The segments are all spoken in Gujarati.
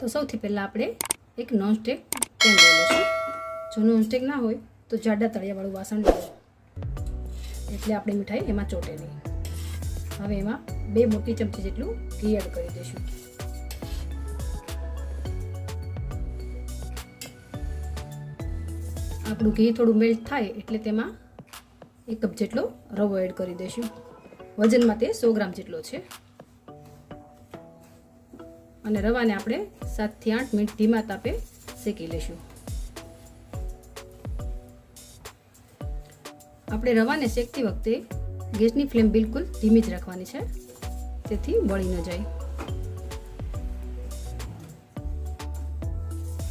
તો સૌથી પહેલાં આપણે એક નોનસ્ટિક પેન લઈ લઈશું. જો નોનસ્ટિક ના હોય તો જાડા તળિયાવાળું વાસણ લેવું, એટલે આપણી મીઠાઈ એમાં ચોટે નહીં. હવે એમાં 2 મોટી ચમચી જેટલું ઘી એડ કરી દઈશું. આપણું ઘી થોડું મેલ્ટ થાય એટલે તેમાં 1 કપ જેટલો રવો એડ કરી દઈશું. વજનમાં તે 100 ગ્રામ જેટલો છે. અને રવાને આપણે 7 થી 8 મિનિટ ધીમા તાપે શેકી લઈશું. આપણે રવાને શેકતી વખતે ગેસની ફ્લેમ બિલકુલ ધીમી જ રાખવાની છે, તેથી બળી ન જાય.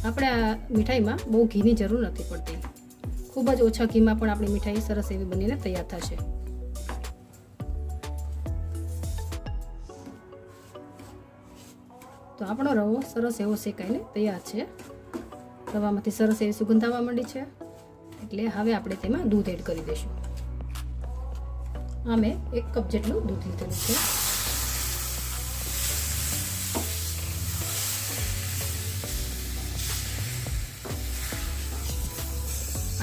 આપણે આ મીઠાઈમાં બહુ ઘીની જરૂર નથી પડતી. ખૂબ જ ઓછા ઘીમાં પણ આપણી મીઠાઈ સરસ એવી બનીને તૈયાર થશે. તો આપણો રવો સરસ એવો શેકાઈને તૈયાર છે. રવામાંથી સરસ એવી સુગંધ આવવા માંડી છે, એટલે હવે આપણે તેમાં દૂધ એડ કરી દઈશું. આ મેં 1 કપ જેટલું દૂધ લીધેલું છે.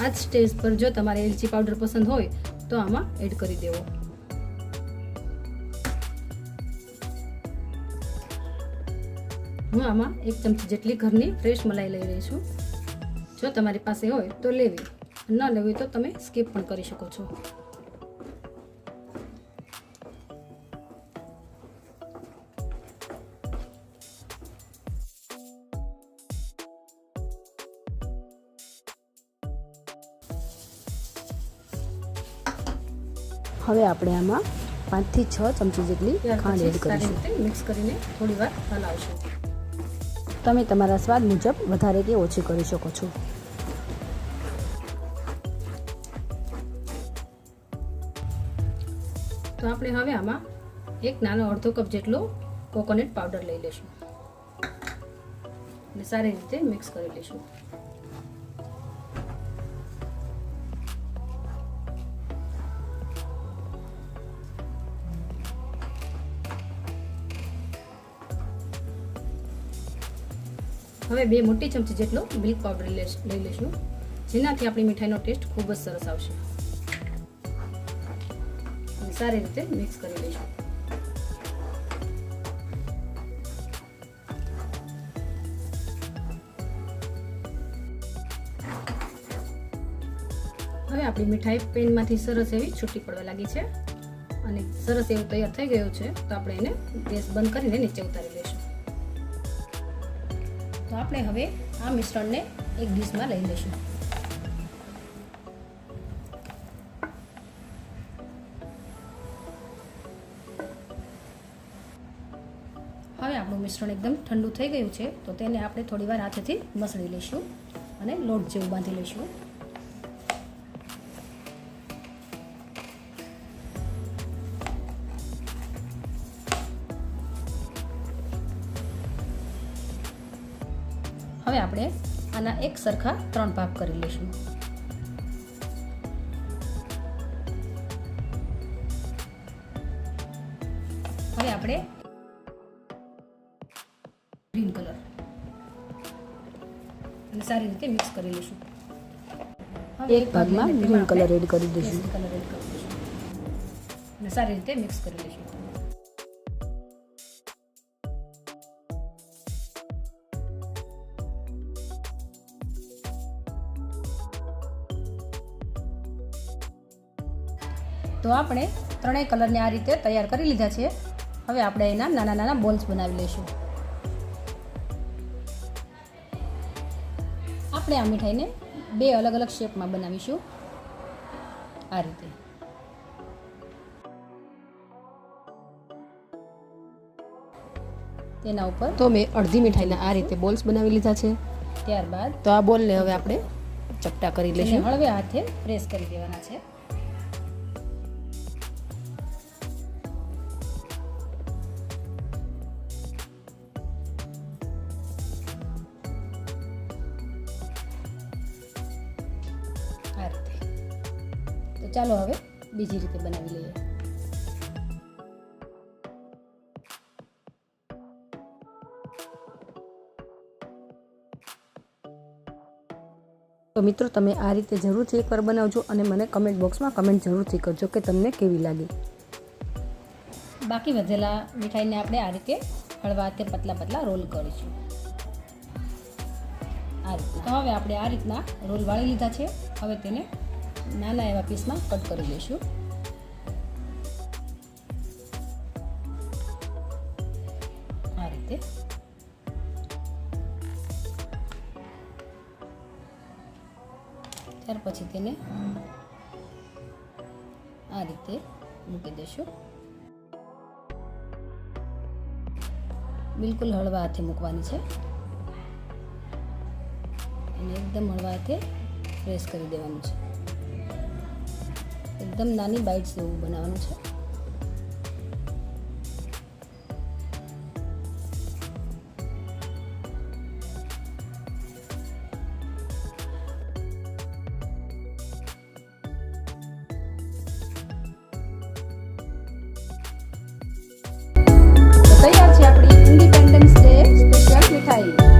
આ જ સ્ટેજ પર જો તમારે એલચી પાવડર પસંદ હોય તો આમાં એડ કરી દેવો. હું આમાં 1 ચમચી જેટલી ઘરની ફ્રેશ મલાઈ લઈ રહી છું. જો તમારી પાસે હોય તો લેવી, ન લેવી તો તમે સ્કીપ પણ કરી શકો છો. હવે આપણે આમાં 5 થી 6 ચમચી જેટલી ખાંડ એડ કરીશું. મિક્સ કરીને થોડી વાર હલાવશું. તમે તમારા સ્વાદ મુજબ વધારે કે ઓછી કરી શકો છો. તો આપણે હવે આમાં 1 નાનો અડધો કપ જેટલો કોકોનટ પાવડર લઈ લઈશું અને સારી રીતે મિક્સ કરી લઈશું. હવે 2 મોટી ચમચી જેટલો મિલ્ક પાવડર લઈ લઈશું, જેનાથી આપણી મીઠાઈનો ટેસ્ટ ખૂબ જ સરસ આવશે. અને સારી રીતે મિક્સ કરી લઈશું. હવે આપણી મીઠાઈ પેનમાંથી સરસ એવી છૂટી પડવા લાગી છે અને સરસ એવું તૈયાર થઈ ગયું છે. તો આપણે એને ગેસ બંધ કરીને નીચે ઉતારી લઈશું. તો આપણે હવે આ મિશ્રણને એક ડીશમાં લઈ લઈશું. હવે આપણું મિશ્રણ એકદમ ઠંડુ થઈ ગયું છે, તો તેને આપણે થોડીવાર હાથેથી મસળી લઈશું અને લોટ જેવું બાંધી લઈશું. હવે આપણે આના એક સરખા 3 ભાગ કરી લઈશું. હવે આપણે ગ્રીન કલર અને સારી રીતે મિક્સ કરી લઈશું. એક ભાગમાં ગ્રીન કલર એડ કરી દઈશું અને સારી રીતે મિક્સ કરી લઈશું. તો આપણે 3 કલરને આ રીતે તૈયાર કરી લીધા છે. હવે આપણે એના નાના નાના બોલ્સ બનાવી લઈશું. આપણે આ મીઠાઈને 2 અલગ અલગ શેપમાં બનાવીશું. આ રીતે તેના ઉપર તો મેં અડધી મીઠાઈના આ રીતે બોલ્સ બનાવી લીધા છે. ત્યારબાદ તો આ બોલને હવે આપણે ચપટા કરી લઈશું. હળવે હાથે પ્રેસ કરી દેવાના છે. આ રીતે. તો ચાલો હવે બીજી રીતે બનાવી લઈએ. તો મિત્રો તમે આ રીતે જરૂરથી એકવાર બનાવજો અને મને કમેન્ટ બોક્સમાં કમેન્ટ જરૂરથી કરજો કે તમને કેવી લાગી. બાકી વધેલા મીઠાઈને આપણે આ રીતે હળવા હાથે પતલા પતલા રોલ કરીશું. આ રીતે તો હવે આપણે આ રીતના રોલ વાળી લીધા છે. હવે તેને નાના એવા પીસમાં કટ કરી લઈશું. આ રીતે ત્યાર પછી તેને આ રીતે મૂકી દઈશું. બિલકુલ હળવા હાથે મૂકવાની છે અને એકદમ હળવા હાથે પ્રેસ કરી દેવાનું છે. એકદમ નાની બાઇટ્સ જેવું બનાવવાનું છે. તૈયાર છે આપણી ઇન્ડિપેન્ડન્સ ડે સ્પેશિયલ મીઠાઈ.